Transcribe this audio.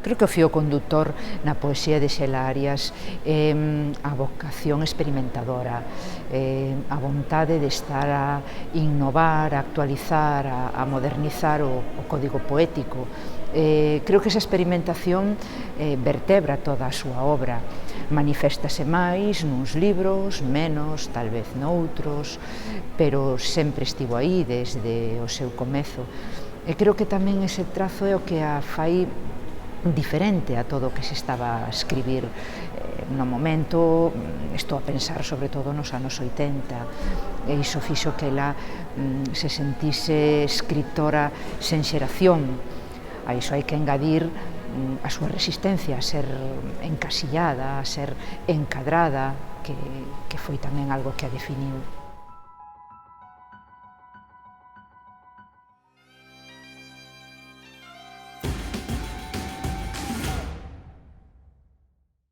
creo que o fío conductor na poesía de Xela Arias é a vocación experimentadora, a vontade de estar a innovar, a actualizar, a modernizar o código poético. Creo que esa experimentación vertebra toda a súa obra. Maniféstase máis nuns libros, menos, tal vez noutros, pero sempre estivo aí desde o seu comezo. E creo que tamén ese trazo é o que a fai diferente a todo o que se estaba a escribir no momento. Estou a pensar sobre todo nos anos 80, e iso fixo que ela se sentise escritora sen xeración. A iso hai que engadir a súa resistencia a ser encasillada, a ser encadrada, que foi tamén algo que a definiu.